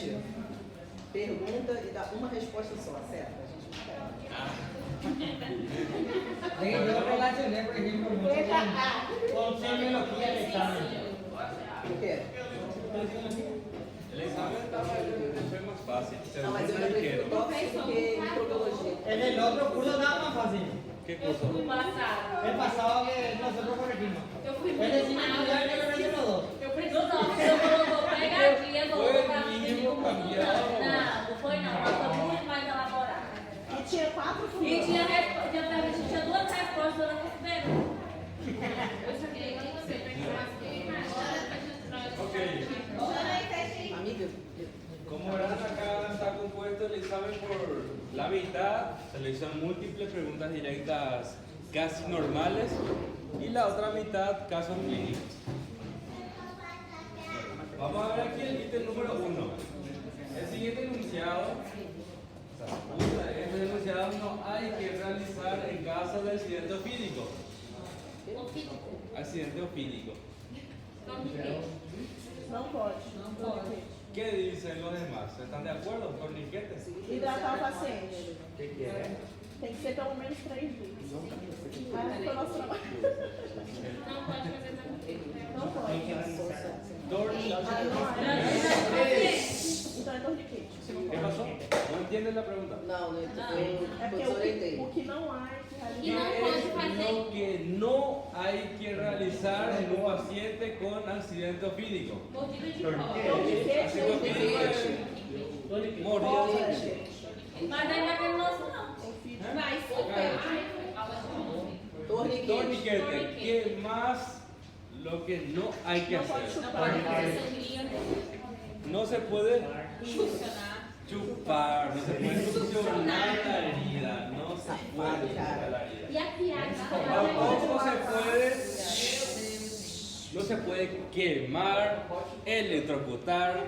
gente pergunta e dá uma resposta só, certo? A gente não quer. Yo relacioné, por ejemplo, mucho con semiología del examen. O quê? El examen fue más fácil. Não, mas eu ainda prefiro tóxico do que microbiologia. En el otro curso estaba más fácil. ¿Qué Eu fui curso? passada. El pasado que nosotros corregimos. Eu fui Es muito decir, mal. ya yo lo hice los dos. Eu preciso não, eu colocou pegadinha, Foi colocou pra mínimo cambiar. Não foi não, mas foi muito mais elaborado. E tinha 4 E fulgores. tinha duas respostas da resposta. Eu só queria que você pensasse Ok. Amiga, Como verán acá está compuesto el examen por la mitad, selección múltiple, preguntas directas casi normales y la otra mitad casos clínicos. Vamos a ver aquí el ítem número 1. El siguiente enunciado, este enunciado no hay que realizar en caso de accidente ofídico. Accidente ofídico. não pode. Não pode. ¿Qué dicen los demás? ¿Están de acuerdo? Torniquetes. Hidratar o paciente. ¿Qué quieren? Tem que ser pelo menos 3 vezes. Ah, foi o nosso trabalho. não pode fazer nada. Não pode. Então é torniquete. ¿Qué pasó? ¿No entienden la pregunta? Não, não, Não. eu desorientei. O que não há é que E não ¿Qué pode es fazer. lo que no hay que realizar en un paciente con accidente ofídico? Mordida de cobra. Torniquete Accidente é ofídico torniquete. es mordida de Cobra, bicho. gente. Mas ainda aquele nosso não. Vai, super. Torniquete. Torniquete. ¿Qué más lo que no hay que Não pode hacer? Não chupar. pode fazer sangria. No se puede Funcionar. chupar, no se puede succionar la herida, no se puede succionar la herida. E a piada? Tampoco no se puede quemar, electrocutar,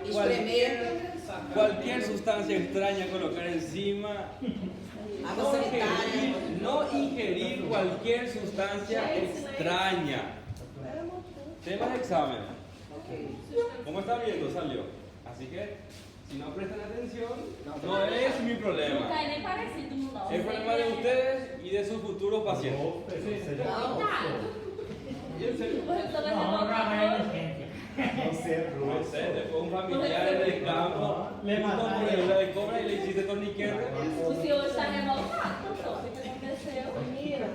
cualquier sustancia extraña colocar encima, Água sanitária. no ingerir cualquier sustancia extraña. Tema de examen. Ok. Como están viendo, salió. Así que, si no prestan atención, no es mi Não problema. tá nem parecido não. Es problema de ustedes y de sus futuros pacientes. Não. Y en serio, No, no hay emergencia. no sé, después un familiar en el campo le mandó una mordedura de cobra y le hiciste torniquete. O senhor está revoltado, doutor. O que aconteceu? Mira,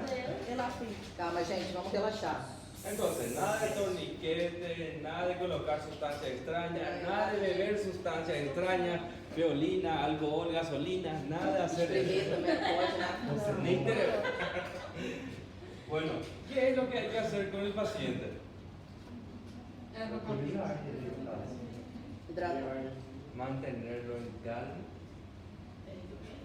calma, gente, vamos relaxar. Entonces, nada de torniquete, nada de colocar sustancias extrañas, nada de beber sustancias extrañas, feolina, alcohol, gasolina, nada de hacer Espremer eso. também não pode, né? Ni interés. Bueno, ¿qué es lo que hay que hacer con el paciente? Hidratar. Mantenerlo en calma.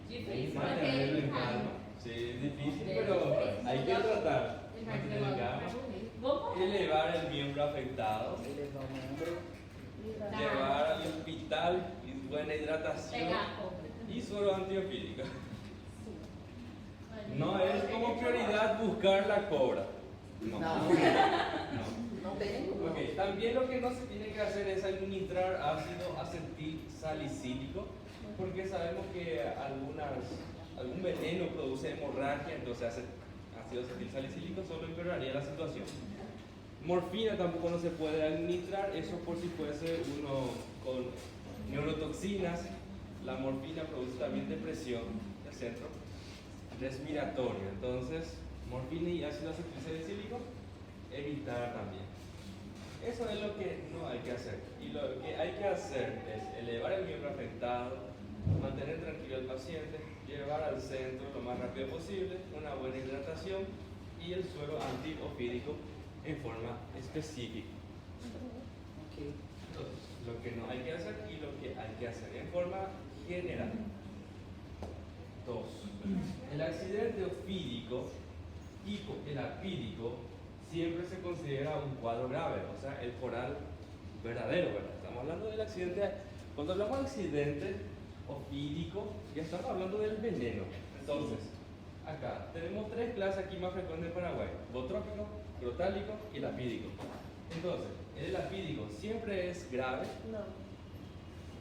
Difícil. Mantenerlo en calma. Sí, es difícil, pero hay que tratar. Mantenerlo en calma. Vamos. Elevar el miembro afectado. Elevar o ombro. Llevar al hospital y buena hidratación Pegar a cobra. y suero antiofídico. No es como prioridad buscar la cobra. No. Não. No. Não tem nenhum. Ok, también lo que no se tiene que hacer es administrar ácido acetil salicílico, porque sabemos que algún veneno produce hemorragia, entonces ácido acetil salicílico solo empeoraría la situación. Morfina tampoco no se puede administrar, eso por si fuese uno con neurotoxinas. La morfina produce también depresión del centro respiratorio, entonces morfina y ácido acetil salicílico evitar también. Eso es lo que no hay que hacer. Y lo que hay que hacer es elevar el miembro afectado, mantener tranquilo al paciente, llevar al centro lo más rápido posible, una buena hidratación y el suero antiofídico en forma específica. Entonces, lo que no hay que hacer y lo que hay que hacer en forma general. 2. El accidente ofídico tipo el apídico siempre se considera un cuadro grave, o sea, el coral verdadero, ¿verdad? Estamos hablando del accidente, cuando hablamos de accidente ofídico, ya estamos hablando del veneno. Entonces, acá tenemos 3 clases aquí más frecuentes en Paraguay: botrópico, crotálico y el apídico. Entonces, el apídico siempre es grave. Não.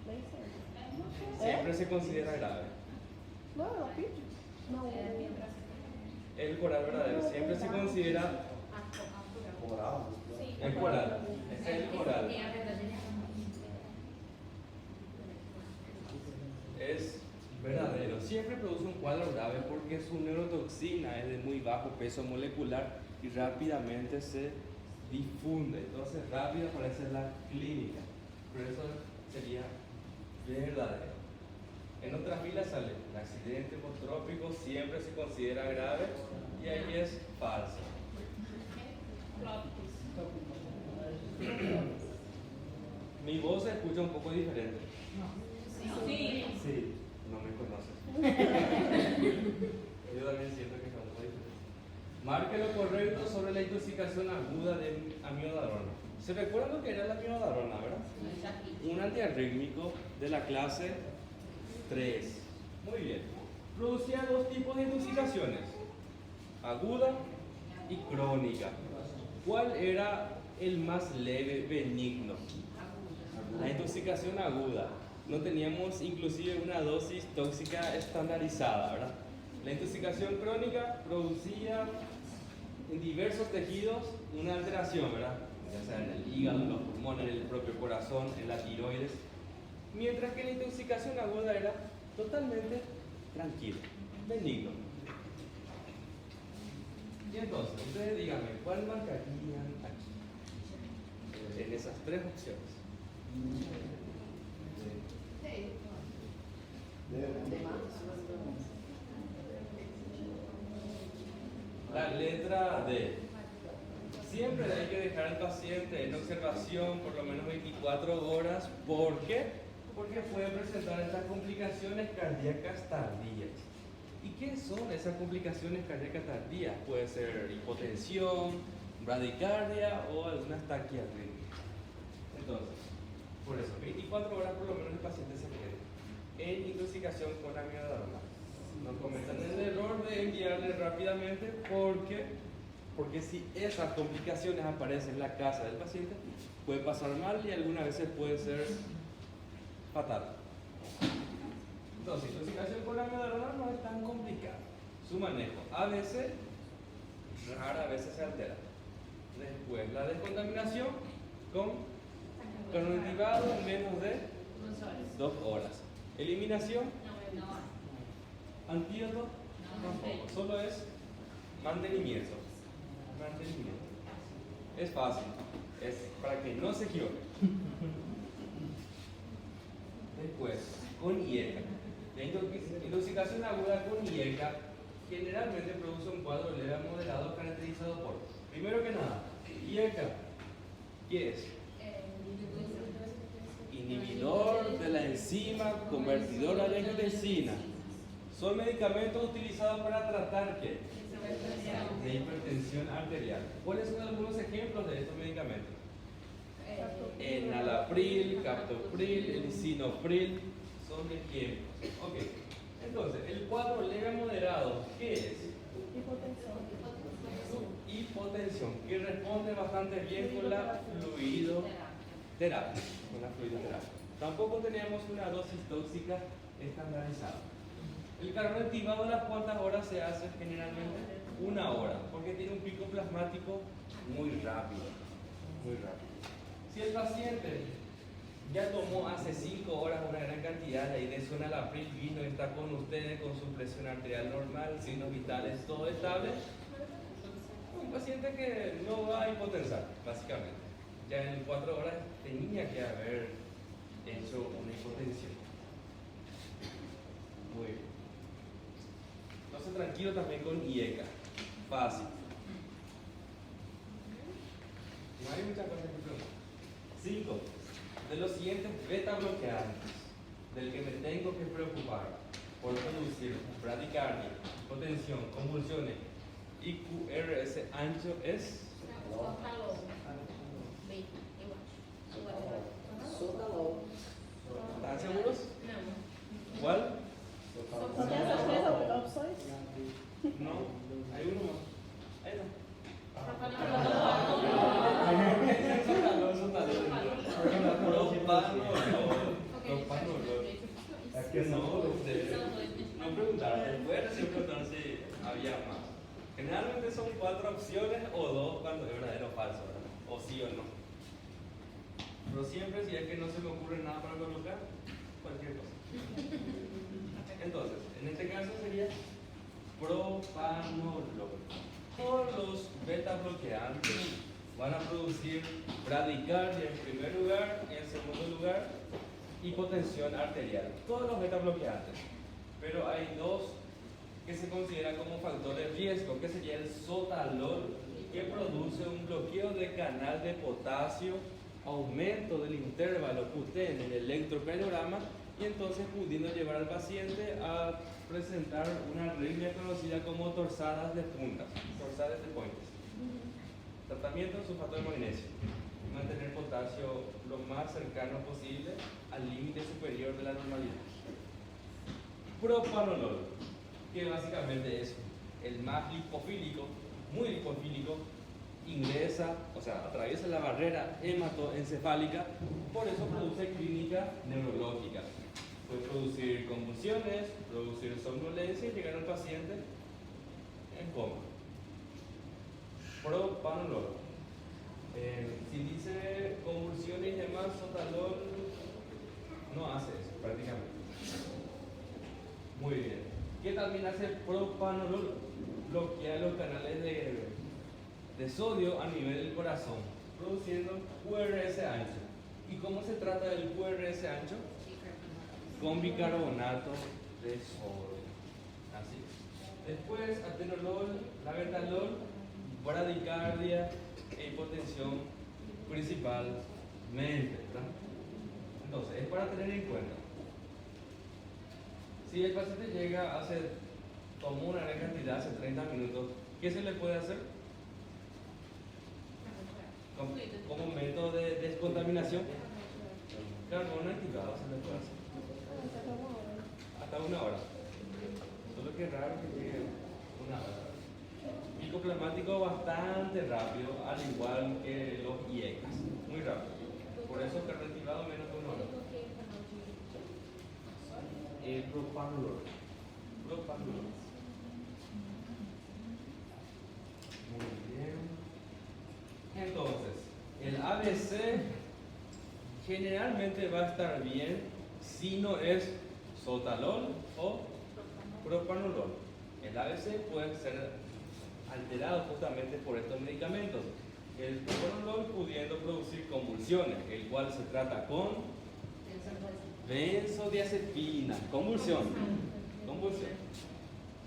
Nem sempre. siempre se considera grave. No, repite. Não. El coral verdadero siempre se considera el coral. Este es el coral. Es verdadero. Siempre produce un cuadro grave porque su neurotoxina es de muy bajo peso molecular y rápidamente se difunde. Entonces rápido aparece en la clínica. Por eso sería verdadero. En otras filas sale el accidente hipotrópico siempre se considera grave y ahí es falso. Mi voz se escucha un poco diferente. Sí. Sí, no me conoces. Yo también siento que es un poco diferente. Marque lo correcto sobre la intoxicación aguda de amiodarona. ¿Se recuerdan lo que era la amiodarona, verdad? Un antiarrítmico de la clase 3. Muy bien. Producía dos tipos de intoxicaciones, aguda y crónica. ¿Cuál era el más leve, benigno? La intoxicación aguda. No teníamos inclusive una dosis tóxica estandarizada, ¿verdad? La intoxicación crónica producía en diversos tejidos una alteración, ¿verdad? Ya sea en el hígado, en los pulmones, en el propio corazón, en la tiroides. Mientras que la intoxicación aguda era totalmente tranquila, benigno. Y entonces, ustedes díganme, ¿cuál marcarían aquí? En esas tres opciones. La letra D. Siempre hay que dejar al paciente en observación por lo menos 24 horas. ¿Por qué? Porque puede presentar estas complicaciones cardíacas tardías. ¿Y qué son esas complicaciones cardíacas tardías? Puede ser hipotensión, bradicardia o algunas taquiarritmias. Entonces, por eso, 24 horas por lo menos el paciente se quede en intoxicación con amiodarona. Nos comentan el error de enviarle rápidamente porque si esas complicaciones aparecen en la casa del paciente, puede pasar mal y algunas veces puede ser fatal. Entonces, intoxicación con amiodarona no es tan complicado. Su manejo, a veces, rara veces se altera. Después, la descontaminación con clonidibado en menos de 2 horas. Eliminación, antídoto, tampoco. Solo es mantenimiento. Es fácil. Es para que no se equivoque. Después, con IECA. La intoxicación aguda con IECA generalmente produce un cuadro leve a moderado caracterizado por, primero que nada, IECA, ¿qué es? Inhibidor de la enzima convertidora de angiotensina. Son medicamentos utilizados para tratar ¿qué? De hipertensión arterial. ¿Cuáles son algunos ejemplos de estos medicamentos? Enalapril, captopril, lisinopril son ejemplos. Ok, entonces, el cuadro leve a moderado, ¿qué es? Hipotensión, que responde bastante bien con la fluidoterapia. Tampoco teníamos una dosis tóxica estandarizada. El carbón activado a las cuantas horas se hace generalmente 1 hora, porque tiene un pico plasmático muy rápido. Si el paciente ya tomó hace 5 horas una gran cantidad de enalapril, vino, está con ustedes con su presión arterial normal, signos vitales, todo estable, un paciente que no va a hipotensar, básicamente. Ya en 4 horas tenía que haber hecho una hipotensión. Muy bien. Entonces tranquilo también con IECA. Fácil. No hay muchas cosas que preguntar. 5. De los siguientes beta bloqueantes, del que me tengo que preocupar por producir bradicardia, hipotensión, convulsiones y QRS ancho es ¿están seguros? ¿Cuál? Só tem essas 3 opções? No, hay uno más. Ahí no. que no, no preguntaron. Después recién preguntaron si había más. Generalmente son 4 opciones o 2 cuando es verdadero o falso, ¿verdad? O sí o no. Pero siempre si es que no se me ocurre nada para colocar, cualquier cosa. Entonces, en este caso sería propanolol. Todos los beta bloqueantes van a producir bradicardia en primer lugar, en segundo lugar, hipotensión arterial. Todos los beta bloqueantes. Pero hay 2 que se consideran como factores de riesgo, que sería el sotalol, que produce un bloqueo de canal de potasio, aumento del intervalo QT en el electrocardiograma y entonces pudiendo llevar al paciente a presentar una arritmia conocida como torsadas de puntas, torsadas de puentes. Tratamiento en sulfato de magnesio. Mantener potasio lo más cercano posible al límite superior de la normalidad. Propanolol, que básicamente es el más lipofílico, muy lipofílico, ingresa, o sea, atraviesa la barrera hematoencefálica, por eso produce clínica neurológica. Puede producir convulsiones, producir somnolencia y llegar al paciente en coma. Propanolol. Si dice convulsiones y demás, sotalol no hace eso prácticamente. Muy bien. ¿Qué también hace propanolol? Bloquea los canales de sodio a nivel del corazón, produciendo QRS ancho. ¿Y cómo se trata del QRS ancho? Con bicarbonato de sodio. Así. Después, atenolol, labetalol, bradicardia e hipotensión principalmente, ¿verdad? Entonces, es para tener en cuenta. Si el paciente llega tomó una gran cantidad hace 30 minutos, ¿qué se le puede hacer? Como método de descontaminación, carbón activado se le puede hacer. Hasta 1 hora. Solo que es raro que llegue 1 hora. Pico plasmático bastante rápido, al igual que los IECAS. Muy rápido. Por eso carbón activado menos de 1 hora. El propanolol. Propanolol. Muy bien. Entonces, el ABC generalmente va a estar bien si no es sotalol o propanolol. El ABC puede ser alterado justamente por estos medicamentos. El propanolol pudiendo producir convulsiones, el cual se trata con benzodiazepina, convulsión.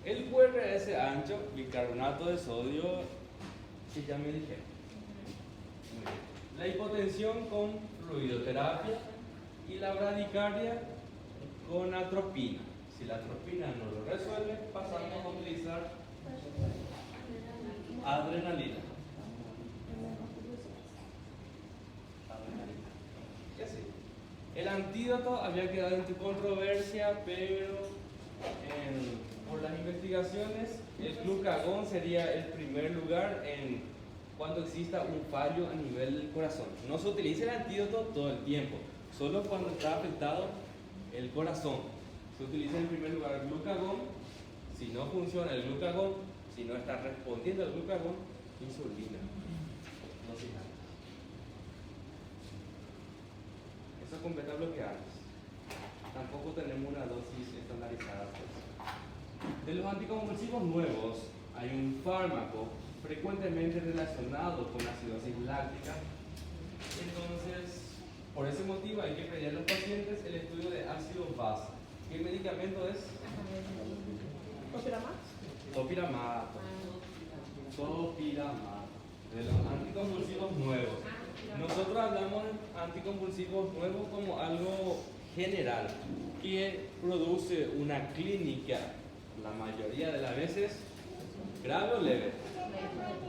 El QRS ancho, bicarbonato de sodio, que ya me dijeron. Muy bien. La hipotensión con fluidoterapia y la bradicardia con atropina. Si la atropina no lo resuelve, pasamos a utilizar adrenalina. Y así. El antídoto había quedado en controversia, pero por las investigaciones, el glucagón sería el primer lugar en cuando exista un fallo a nivel del corazón. No se utiliza el antídoto todo el tiempo, solo cuando está afectado el corazón. Se utiliza en primer lugar el glucagón. Si no funciona el glucagón, si no está respondiendo al glucagón, insulina. No se nada. Eso es con beta bloqueantes. Tampoco tenemos una dosis estandarizada. De los anticonvulsivos nuevos, hay un fármaco frecuentemente relacionado con la acidosis láctica. Entonces, por ese motivo hay que pedir a los pacientes el estudio de ácido base. ¿Qué medicamento es? Topiramato. Topiramato. De los anticonvulsivos nuevos. Nosotros hablamos de anticonvulsivos nuevos como algo general que produce una clínica, la mayoría de las veces, grave o leve.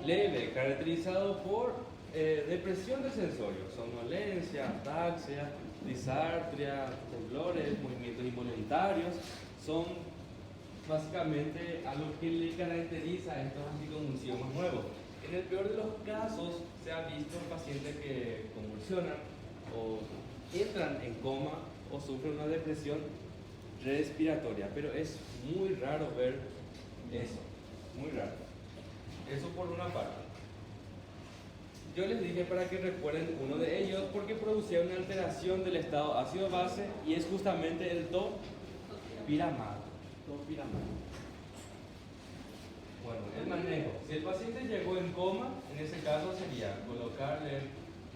Leve, caracterizado por depresión del sensorio, somnolencia, ataxia, disartria, temblores, movimientos involuntarios, son básicamente a lo que le caracteriza a estos anticonvulsivos nuevos. En el peor de los casos se ha visto pacientes que convulsionan o entran en coma o sufren una depresión respiratoria, pero es muy raro ver eso, muy raro. Eso por una parte. Yo les dije para que recuerden uno de ellos porque producía una alteración del estado ácido-base y es justamente el topiramato. Bueno, el manejo. Si el paciente llegó en coma, en ese caso sería colocarle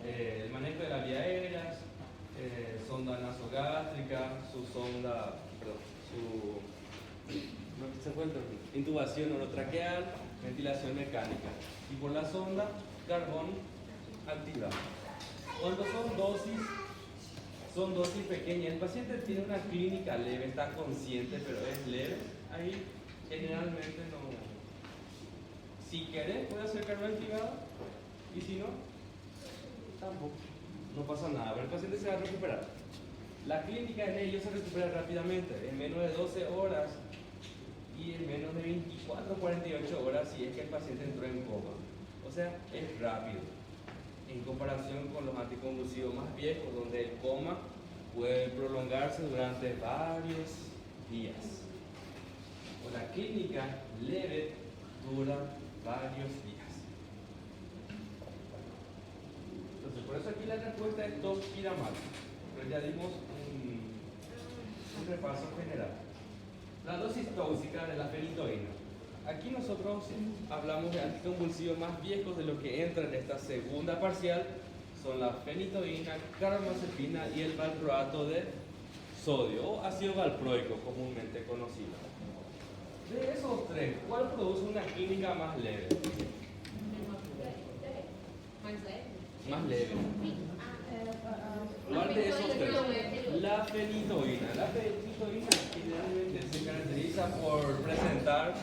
el manejo de la vía aérea, sonda nasogástrica, su intubación orotraqueal, ventilación mecánica. Y por la sonda, carbón activado. Cuando son dosis pequeñas, el paciente tiene una clínica leve, está consciente, pero es leve, ahí generalmente no. Si quiere, puede hacer carbón activado, y si no, tampoco. No pasa nada, pero el paciente se va a recuperar. La clínica en ellos se recupera rápidamente, en menos de 12 horas y en menos de 24 48 horas si es que el paciente entró en coma. O sea, es rápido en comparación con los anticonvulsivos más viejos, donde el coma puede prolongarse durante varios días. O la clínica leve dura varios días. Entonces, por eso aquí la respuesta es topiramato. Pero ya dimos un repaso general. La dosis tóxica de la fenitoína. Aquí nosotros hablamos de anticonvulsivos más viejos de lo que entra en esta segunda parcial. Son la fenitoína, carbamazepina y el valproato de sodio o ácido valproico comúnmente conocido. De esos tres, ¿cuál produce una clínica más leve? Más leve. ¿Cuál de esos tres? La fenitoína. La fenitoína generalmente se caracteriza por presentar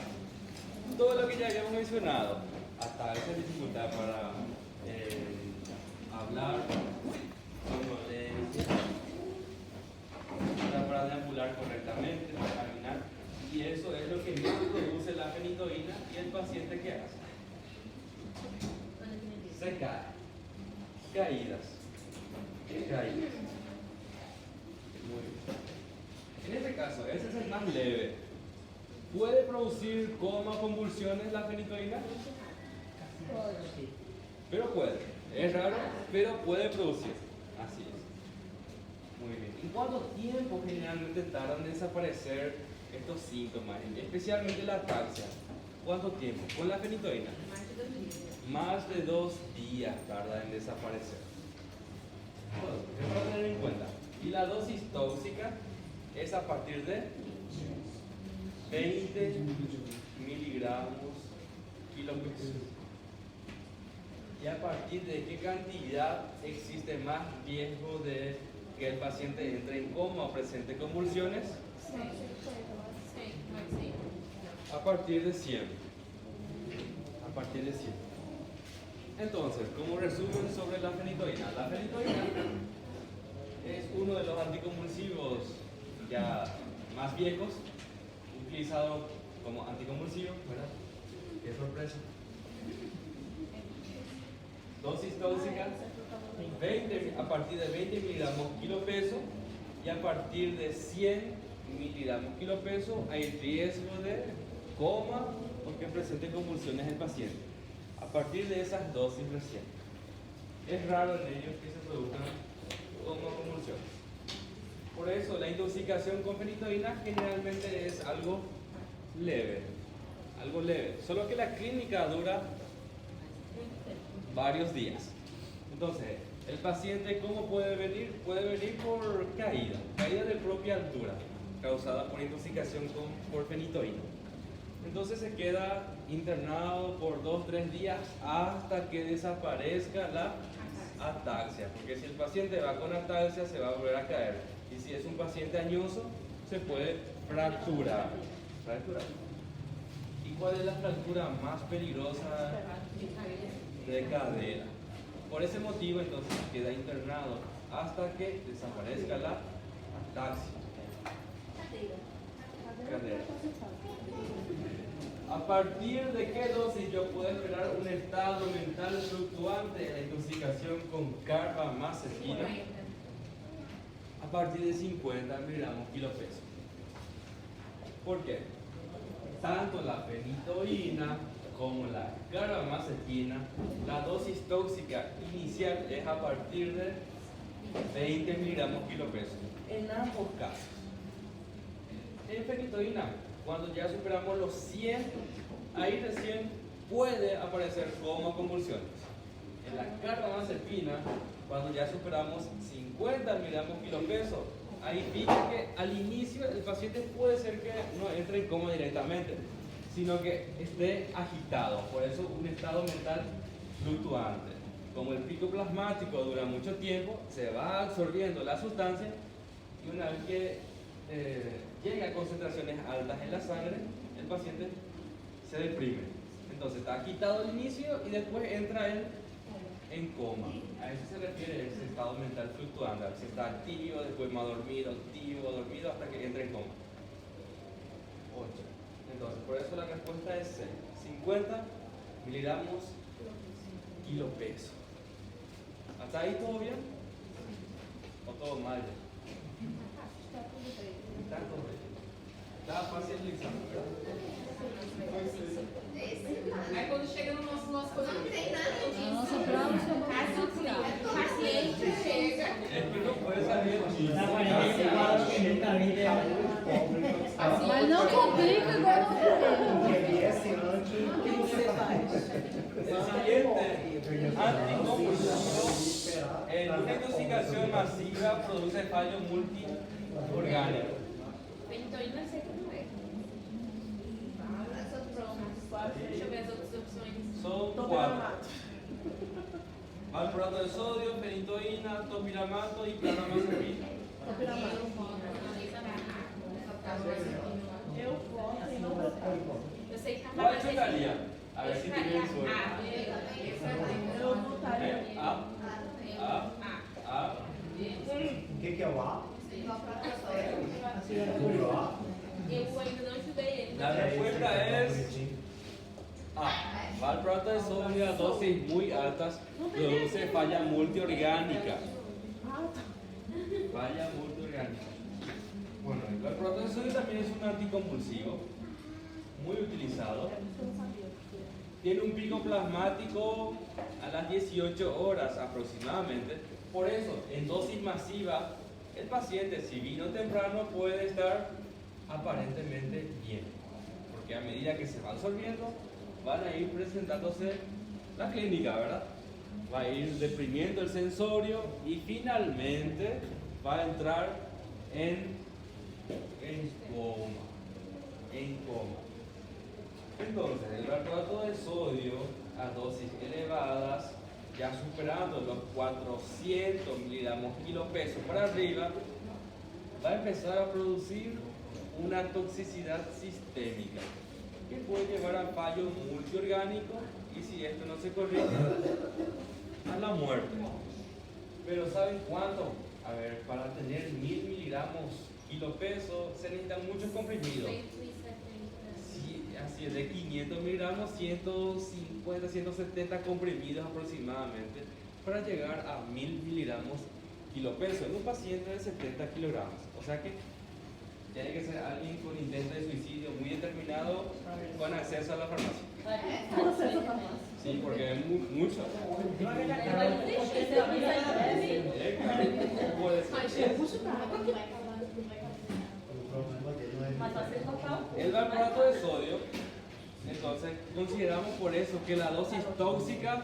todo lo que ya habíamos mencionado, hasta esa dificultad para hablar, somnolencia, para deambular correctamente, para caminar, y eso es lo que más produce la fenitoína. ¿Y el paciente qué hace? Se cae. Caídas. Muy bien. En este caso, ese es el más leve. ¿Puede producir coma, convulsiones la fenitoína? Pero puede. Es raro, pero puede producir. Así es. Muy bien. ¿Y cuánto tiempo generalmente tardan en desaparecer estos síntomas? Especialmente la ataxia. ¿Cuánto tiempo? Con la fenitoína. Más de 2 días tarda en desaparecer. Bueno, es para tener en cuenta. Y la dosis tóxica es a partir de 20 miligramos kilopesos. ¿Y a partir de qué cantidad existe más riesgo de que el paciente entre en coma o presente convulsiones? A partir de 100. A partir de 100. Entonces, como resumen sobre la fenitoína. La fenitoína es uno de los anticonvulsivos ya más viejos, utilizado como anticonvulsivo, ¿verdad? Qué sorpresa. Dosis tóxica, a partir de 20 miligramos kilopeso, y a partir de 100 miligramos kilopeso hay riesgo de coma o que presente convulsiones el paciente. A partir de esas dosis recién. Es raro en ellos que se produzcan coma o convulsiones. Por eso la intoxicación con fenitoína generalmente es algo leve, solo que la clínica dura varios días. Entonces, el paciente, ¿cómo puede venir? Puede venir por caída de propia altura, causada por intoxicación por fenitoína. Entonces se queda internado por 2-3 días hasta que desaparezca la ataxia, porque si el paciente va con ataxia se va a volver a caer, y si es un paciente añoso se puede fracturar. ¿Y cuál es la fractura más peligrosa? De cadera. Por ese motivo entonces queda internado hasta que desaparezca la ataxia. Cadera. ¿A partir de qué dosis yo puedo esperar un estado mental fluctuante en la intoxicación con carbamazepina? A partir de 50 miligramos kilopeso. ¿Por qué? Tanto la fenitoína como la carbamazepina, la dosis tóxica inicial es a partir de 20 miligramos kilopeso. En ambos casos. En fenitoína, cuando ya superamos los 100, ahí recién puede aparecer coma o convulsiones. En la carbamazepina, cuando ya superamos 50 miligramos kilopeso, ahí fíjate que al inicio el paciente puede ser que no entre en coma directamente, sino que esté agitado, por eso un estado mental fluctuante. Como el pico plasmático dura mucho tiempo, se va absorbiendo la sustancia y una vez que llega a concentraciones altas en la sangre, el paciente se deprime. Entonces está agitado al inicio y después entra en coma. A eso se refiere ese estado mental fluctuante. Si está activo, después más dormido, activo, dormido, hasta que entre en coma. 8. Entonces, por eso la respuesta es C. 50 miligramos kilopeso. ¿Hasta ahí todo bien? ¿O todo mal? Está todo bien. Está fácil el examen, ¿verdad? Aí quando chega no nosso coisa, não tem nada disso. Nossa prova chamou O paciente chega. Es que no puede salir. Está pareciendo igual que nunca vi de Mas não complica igual no primeiro. O que você faz? El siguiente, anticonvulsivo, en una intoxicación masiva produce fallo multiorgánico. Fenitoína, sei que não é. Deixa eu ver as outras opções. Son 4. Valproato de sodio, fenitoína, topiramato y carbamazepina. Eu sei que tá ¿Cuál chocaría? A ver si tienen suerte. Eu votaria. A. O que é o A? Eu ainda não estudei ele. La respuesta es A. Valproato de sodio a dosis muy altas produce falla multiorgánica. Falla multiorgánica. Bueno, el valproato de sodio también es un anticonvulsivo muy utilizado. Tiene un pico plasmático a las 18 horas aproximadamente. Por eso, en dosis masiva, el paciente, si vino temprano, puede estar aparentemente bien. Porque a medida que se va absorbiendo, van a ir presentándose la clínica, ¿verdad? Va a ir deprimiendo el sensorio y finalmente va a entrar en coma. En coma. Entonces, el valproato de sodio a dosis elevadas, ya superando los 400 miligramos kilopeso para arriba, va a empezar a producir una toxicidad sistémica que puede llevar a fallo multiorgánico y si esto no se corrige, a la muerte. Pero ¿saben cuánto? A ver, para tener 1000 miligramos kilopeso se necesitan muchos comprimidos. Sí, así es, de 500 miligramos, 150, 170 comprimidos aproximadamente para llegar a 1000 miligramos kilopeso en un paciente de 70 kilogramos. O sea que tiene que ser alguien con intento de suicidio muy determinado con acceso a la farmacia. Sí, porque es mucho. El valproato de sodio, entonces consideramos por eso que la dosis tóxica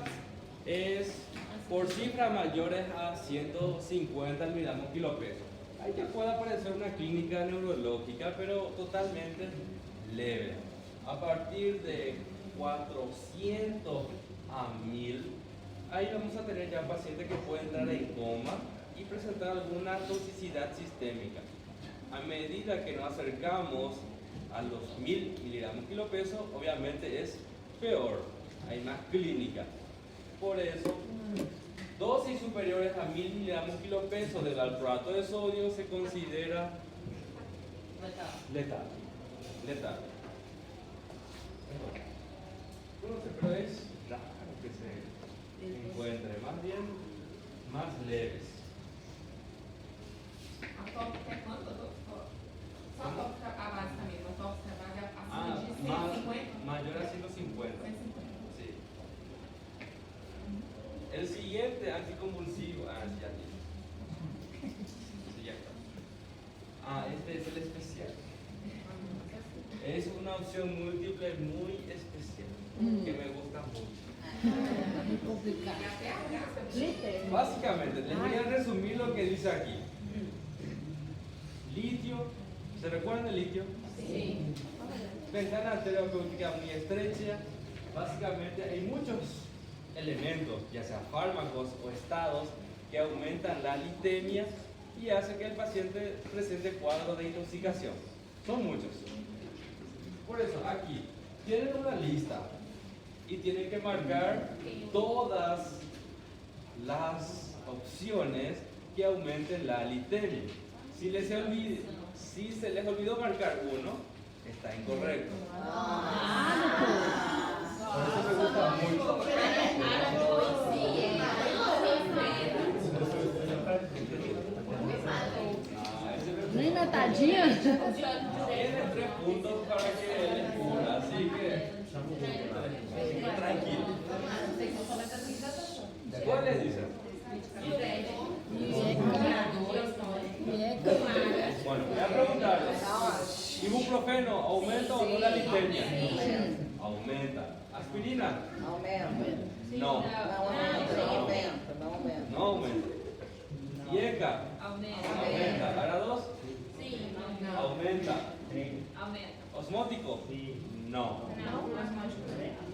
es por cifras mayores a 150 miligramos kilopeso. Ahí ya puede aparecer una clínica neurológica, pero totalmente leve. A partir de 400 a 1000, ahí vamos a tener ya pacientes que pueden entrar en coma y presentar alguna toxicidad sistémica. A medida que nos acercamos a los 1000 miligramos kilopeso, obviamente es peor, hay más clínica. Por eso, dosis superiores a 1000 miligramos kilopeso de valproato de sodio se considera letal. Pero es raro que se encuentre, más bien más leves. A tópica é quanto, doutor? Só a tópica, a base também, a tópica es una opción múltiple muy especial, que me gusta mucho. Básicamente, les voy a resumir lo que dice aquí. Litio, ¿se recuerdan del litio? Sí. Ventana terapéutica muy estrecha. Básicamente hay muchos elementos, ya sea fármacos o estados, que aumentan la litemia y hacen que el paciente presente cuadros de intoxicación. Son muchos. Por eso aquí tienen una lista y tienen que marcar todas las opciones que aumenten la litemia. Si se les olvidó marcar uno, está incorrecto. Por eso me gusta mucho. No hay notadinha? Tiene 3 puntos para que les cubra, así que tranquilo. ¿Cuál les dice? Bueno, voy a preguntarles. ¿Ibuprofeno aumenta o no la litemia? Aumenta. ¿Aspirina? Aumenta. No. Não aumenta. No aumenta. ¿IECA? Aumenta. ¿Ara2? Aumenta. ¿Osmótico? No.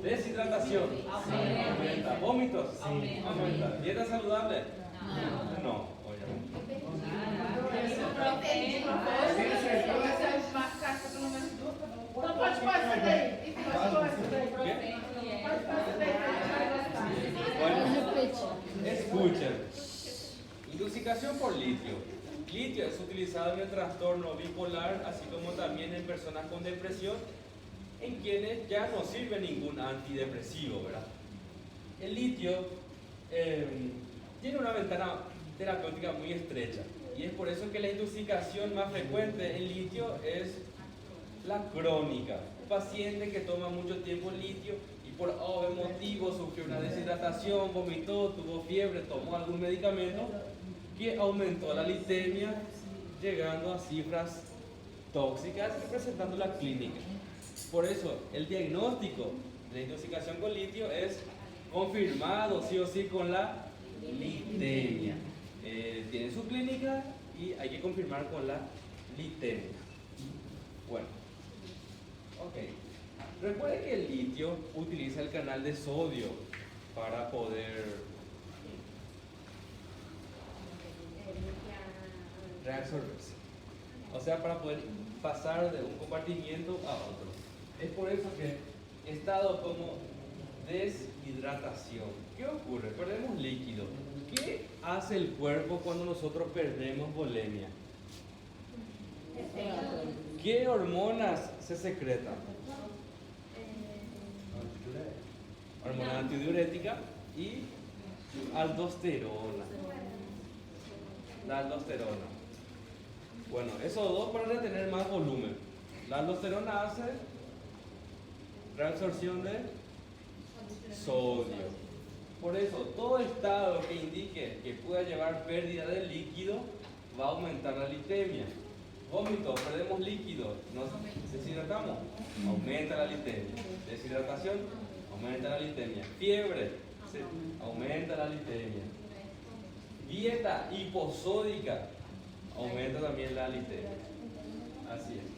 ¿Deshidratación? Aumenta. ¿Vómitos? Aumenta. ¿Dieta saludable? No. Obviamente. Não pode passar daí. Bueno, escuchen. Intoxicación por litio. Litio es utilizado en el trastorno bipolar, así como también en personas con depresión, en quienes ya no sirve ningún antidepresivo, ¿verdad? El litio tiene una ventana terapéutica muy estrecha y es por eso que la intoxicación más frecuente en litio es la crónica. Un paciente que toma mucho tiempo litio y por obvio motivo sufrió una deshidratación, vomitó, tuvo fiebre, tomó algún medicamento que aumentó la litemia, llegando a cifras tóxicas y presentando la clínica. Por eso, el diagnóstico de la intoxicación con litio es confirmado sí o sí con la litemia. Tiene su clínica y hay que confirmar con la litemia. Bueno, ok. Recuerde que el litio utiliza el canal de sodio para poder reabsorberse. O sea, para poder pasar de un compartimiento a otro. Es por eso que estado como deshidratación. ¿Qué ocurre? Perdemos líquido. ¿Qué hace el cuerpo cuando nosotros perdemos volemia? ¿Qué hormonas se secretan? Hormona antidiurética y aldosterona. La aldosterona. Bueno, esos dos para retener más volumen. La aldosterona hace reabsorción de sodio. Por eso, todo estado que indique que pueda llevar pérdida de líquido va a aumentar la litemia. Vómito, perdemos líquido, nos deshidratamos, aumenta la litemia. Deshidratación, aumenta la litemia. Fiebre, aumenta la litemia. Dieta hiposódica, aumenta también la litemia. Así es.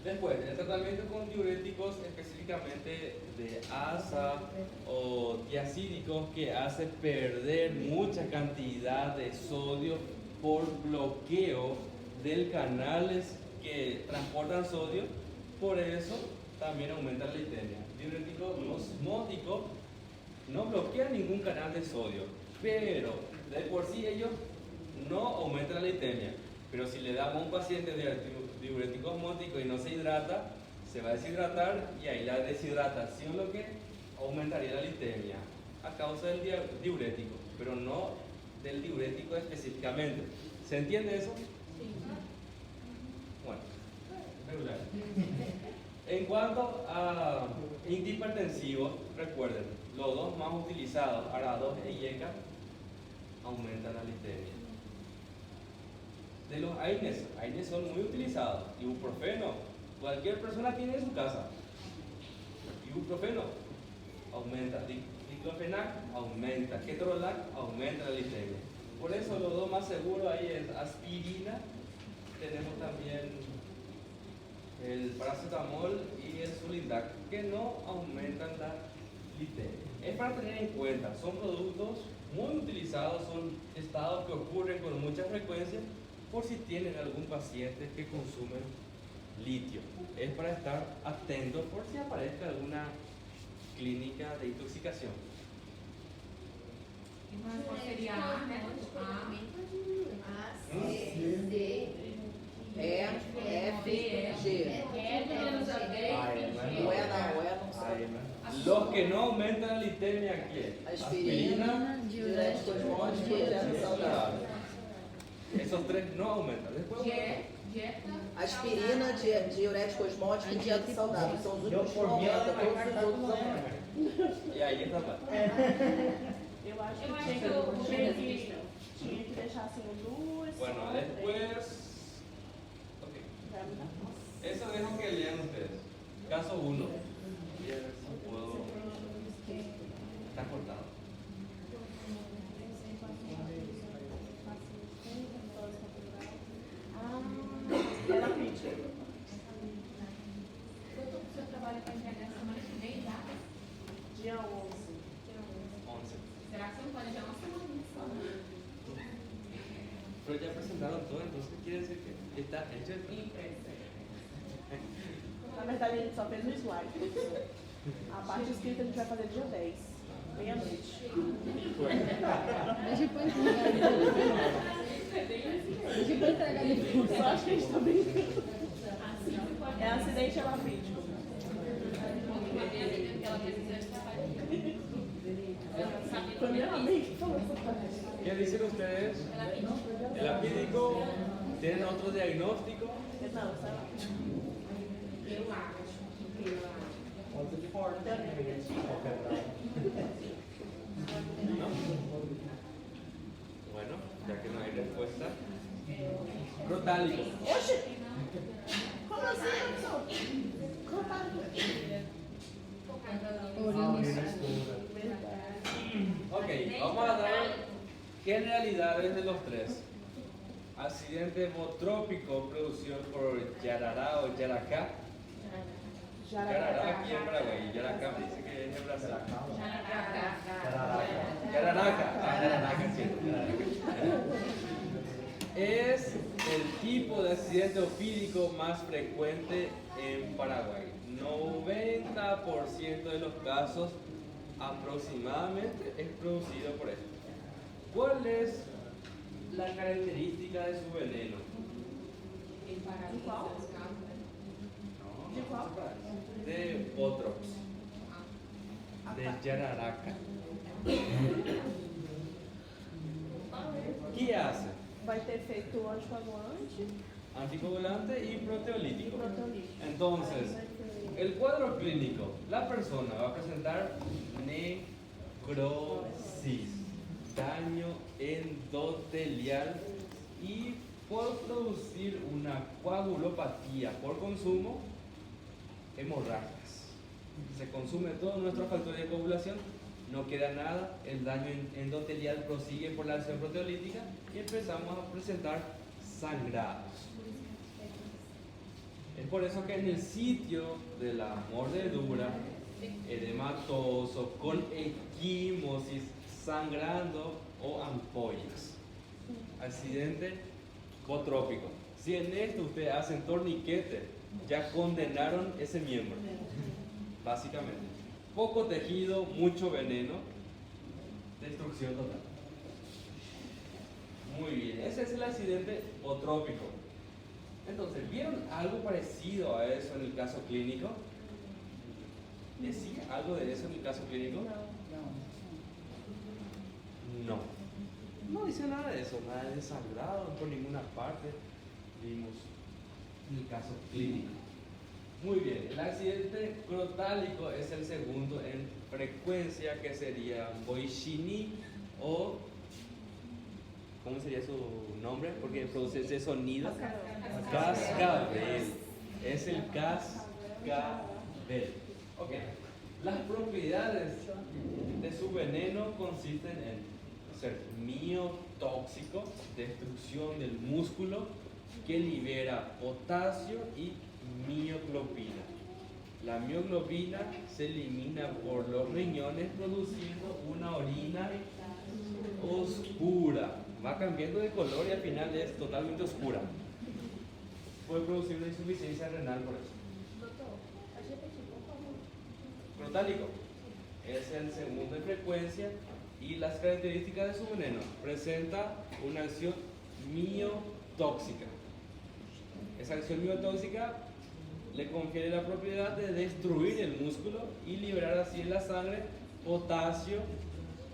Después, el tratamiento con diuréticos, específicamente de ASA o diacídicos, que hace perder mucha cantidad de sodio por bloqueo de canales que transportan sodio, por eso también aumenta la litemia. Diurético osmótico no bloquea ningún canal de sodio, pero de por sí ellos no aumentan la litemia. Pero si le damos a un paciente diurético osmótico y no se hidrata, se va a deshidratar y ahí la deshidratación lo que aumentaría la litemia a causa del diurético, pero no del diurético específicamente. ¿Se entiende eso? Bueno, regular. En cuanto a antihipertensivos, recuerden, los dos más utilizados, ARA2 e IECA, aumentan la litemia. de los AINES. AINES son muy utilizados. Ibuprofeno, cualquier persona tiene en su casa. Ibuprofeno aumenta, diclofenac aumenta, ketorolac aumenta la lipemia. Por eso los dos más seguros ahí es aspirina. Tenemos también el paracetamol y el Sulindac, que no aumentan la lipemia. Es para tener en cuenta, son productos muy utilizados, son estados que ocurren con mucha frecuencia por si tienen algún paciente que consume litio. Es para estar atentos por si aparezca alguna clínica de intoxicación. ¿Cuál sería A, né? E, F, G. O E não sabe. Los que no aumentan la lipemia, ¿qué? Aspirina, diurético osmótico e dieta saudável. Esos tres no aumentan. Después, Dieta. Aspirina, diurético osmótico e dieta saudável. São os Yo únicos que por não miedo aumentam, me todos os cargo outros no aumentam. y ahí está mal. Eu acho Eu que acho tinha que que, tinha que deixar assim duas. Bueno, só, después. Ok. três. Pra mim, nossa. Eso dejo que lean ustedes. Caso 1. Y a ver si puedo. Está cortado. Ela crítica. O seu trabalho vai entregar semana que vem já? Dia 11. 11. Será que você não pode adiar uma semana só? Pero ya presentaron todo, entonces quiere decir que está hecho. Impressa. Na verdade, a gente só fez um slide, professor. A parte escrita a gente vai fazer dia 10, meia-noite. Deixa pra entregar. Deixa pra entregar depois. Só acho que a gente tá brincando. É acidente elafítico. Ela precisa de trabalho. Ela sabe Foi minha amiga que falou essa parte. ¿Qué dicen ustedes? El apídico, ¿tienen otro diagnóstico? Não, sai lá. Eu acho. Ponto de forte. Qualquer grau. ¿No? Bueno, ya que no hay respuesta. Crotálico. Oxe! Como assim, professor? Crotálico. Urina. Ok, vamos a dar generalidades de los tres. Accidente hemotrópico producido por Yarará o Yaracá. Yarará aquí en Paraguay, Yaracá me dice que es en Brasil. Yararaca, cierto, Yararaca. Es el tipo de accidente ofídico más frecuente en Paraguay. 90% de los casos aproximadamente es producido por esto. ¿Cuál es la característica de su veneno? De Botrox, de Yararaca. ¿Qué hace? Vai ter efeito anticoagulante Anticoagulante y e proteolítico. proteolítico. Entonces, el cuadro clínico, la persona va a presentar necrosis, daño endotelial y por producir una coagulopatía por consumo, hemorragias. Se consume todo nuestro factor de coagulación, no queda nada, el daño endotelial prosigue por la acción proteolítica y empezamos a presentar sangrados. Es por eso que en el sitio de la mordedura, edematoso, con equimosis, sangrando o ampollas. Accidente botrópico. Si en esto ustedes hacen torniquete, ya condenaron ese miembro, básicamente. Poco tejido, mucho veneno, destrucción total. Muy bien, ese es el accidente botrópico. Entonces, ¿vieron algo parecido a eso en el caso clínico? ¿Decía algo de eso en el caso clínico? No. No dice nada de eso, nada de desangrado por ninguna parte. Vimos en el caso clínico. Muy bien, el accidente crotálico es el segundo en frecuencia, que sería Boichini o ¿cómo sería su nombre? Porque produce ese sonido. Cascabel. Es el cascabel. Ok. Las propiedades de su veneno consisten en ser miotóxico, destrucción del músculo, que libera potasio y mioglobina. La mioglobina se elimina por los riñones produciendo una orina oscura. Va cambiando de color y al final es totalmente oscura. Puede producir una insuficiencia renal por eso. Crotálico es el segundo en frecuencia y las características de su veneno. Presenta una acción miotóxica. Esa acción miotóxica le confiere la propiedad de destruir el músculo y liberar así en la sangre potasio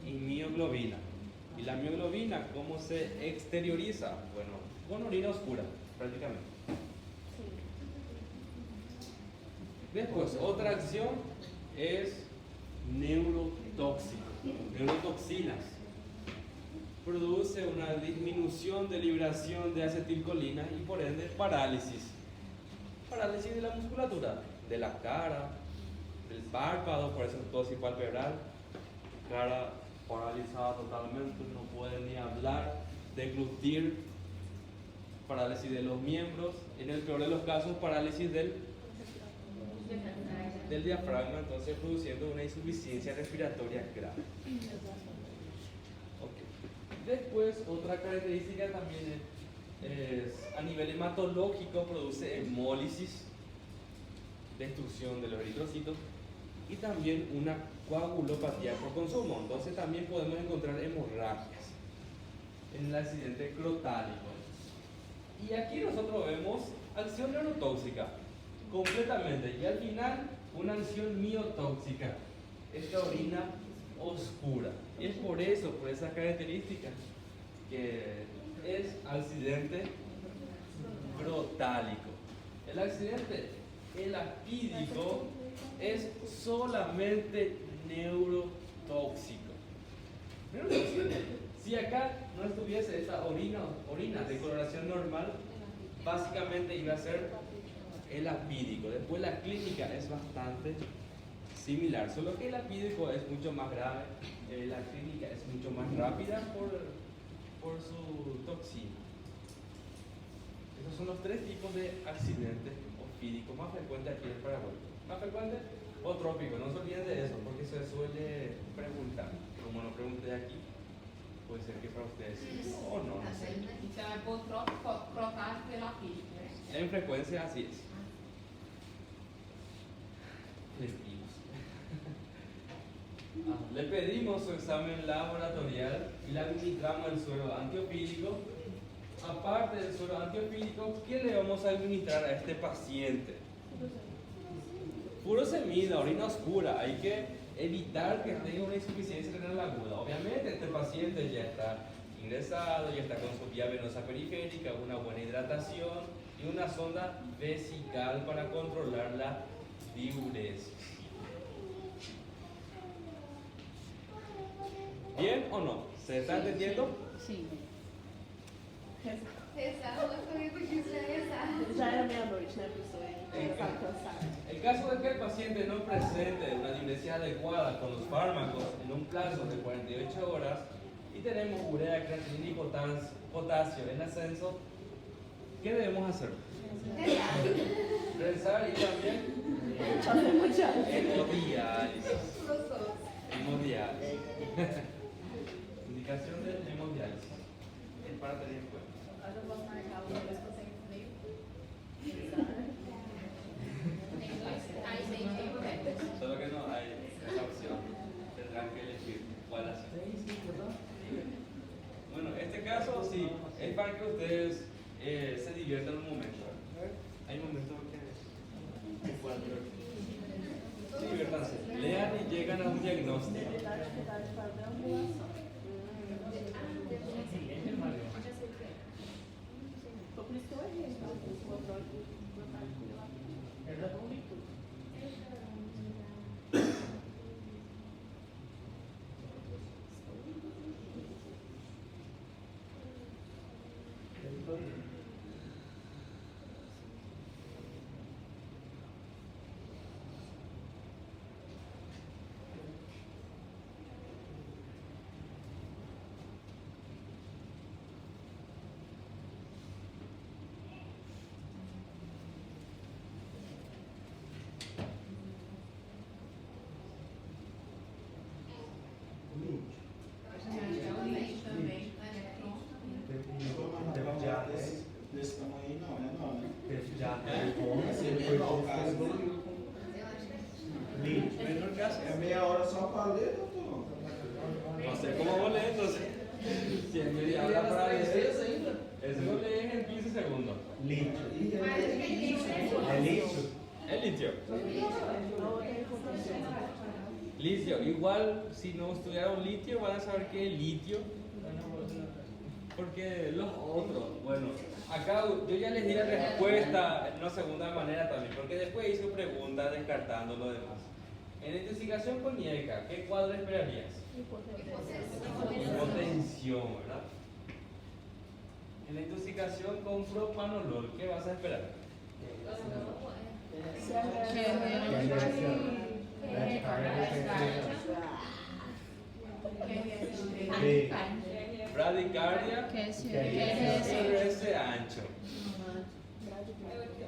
y mioglobina. ¿Y la mioglobina cómo se exterioriza? Bueno, con orina oscura, prácticamente. Después, otra acción es neurotóxico, neurotoxinas. Produce una disminución de liberación de acetilcolina y por ende parálisis. Parálisis de la musculatura, de la cara, del párpado, por eso tosis palpebral, cara paralizada totalmente, no puede ni hablar, deglutir, parálisis de los miembros, en el peor de los casos parálisis del diafragma, entonces produciendo una insuficiencia respiratoria grave. Okay. Después, otra característica también es a nivel hematológico, produce hemólisis, destrucción de los eritrocitos y también una coagulopatía por consumo. Entonces también podemos encontrar hemorragias en el accidente crotálico. Y aquí nosotros vemos acción neurotóxica completamente y al final una acción miotóxica, esta orina oscura. Y es por eso, por esas características, que es accidente crotálico. El accidente elapídico es solamente neurotóxico. Si acá no estuviese esta orina de coloración normal, básicamente iba a ser elapídico. Después la clínica es bastante similar, solo que el elapídico es mucho más grave, la clínica es mucho más rápida por su toxina. Esos son los tres tipos de accidentes ofídicos más frecuentes aquí en Paraguay. Más frecuente o trópico, no se olviden de eso, porque se suele preguntar. Como no pregunté aquí, puede ser que para ustedes sí o no, no sé. Então é botrópico, crotálico e lapídico, né? En frecuencia así es. Le pedimos su examen laboratorial y le administramos el suero antiofílico. Aparte del suero antiofílico, ¿qué le vamos a administrar a este paciente? Furosemida, orina oscura. Hay que evitar que tenga una insuficiencia renal aguda. Obviamente este paciente ya está ingresado, ya está con su vía venosa periférica, una buena hidratación y una sonda vesical para controlar la diuresis. ¿Bien o no? ¿Se está entendiendo? Sim. Rezar, não foi disso, é rezar. Já era meia-noite, né, professor? Ele estava cansado. En caso de que el paciente no presente una diuresis adecuada con los fármacos en un plazo de 48 horas y tenemos urea, creatinina y potasio en ascenso, ¿qué debemos hacer? Rezar y también hemodiálisis. Hemodiálisis. Indicación de hemodiálisis. Es para tener en cuenta. Agora eu posso marcar o depois que você meio. Aí tem que Solo que no hay esa opción. Tendrán que elegir cuál hacer. Bueno, en este caso sí, es para que ustedes se diviertan un momento. Hay momentos que sí, diviértanse. Lean y llegan a un diagnóstico. Atividade para deambulação. Foi por isso que eu errei, tá? Esse botrópico era bom de tudo. Desse tamanho aí não, né? Não, né? Menor caso. É meia hora só para ler, doutor. No sé cómo vos lees entonces. Si en media hora para leer, eso lo lees en 15 segundos. Lítio. Mas o que É lítio? Es litio. Litio. Igual, si no estudiaron litio, van a saber qué es litio. Porque los otros, bueno, acá yo ya les di la respuesta en una segunda manera también, porque después hice preguntas descartando lo demás. En intoxicación con IECA, ¿qué cuadro esperarías? Hipotensión, ¿verdad? En la intoxicación con propanolol, ¿qué vas a esperar? Bradicardia, ese ancho.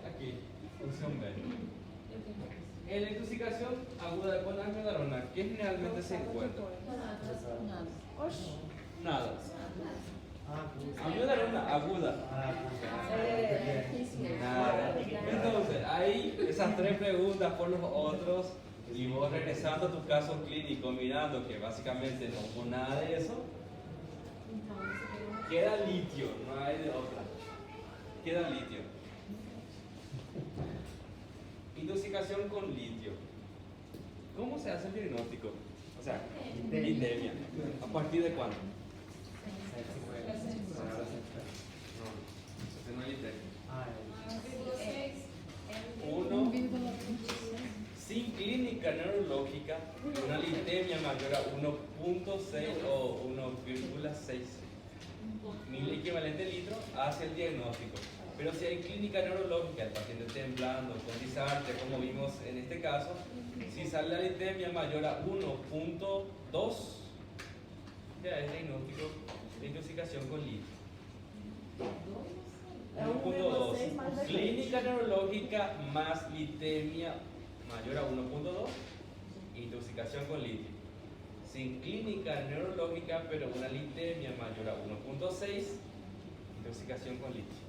Aquí, función B. En la intoxicación aguda con amiodarona, ¿qué generalmente se encuentra? Nada. Amiodarona aguda. Nada. Entonces, ahí esas tres preguntas por los otros y vos regresando a tu caso clínico mirando que básicamente no hubo nada de eso, queda litio, no hay de otra. Queda litio. Intoxicación con litio. ¿Cómo se hace el diagnóstico? O sea, litemia. ¿A partir de cuándo? No, no hay litemia. Uno, sin clínica neurológica, una litemia mayor a 1.6 o 1,6 mil equivalente litro hace el diagnóstico. Pero si hay clínica neurológica, el paciente temblando, con disarte, como vimos en este caso, si sale la litemia mayor a 1.2, ya es diagnóstico de intoxicación con litio. 1.2. Clínica neurológica más litemia mayor a 1.2, intoxicación con litio. Sin clínica neurológica, pero una litemia mayor a 1.6, intoxicación con litio.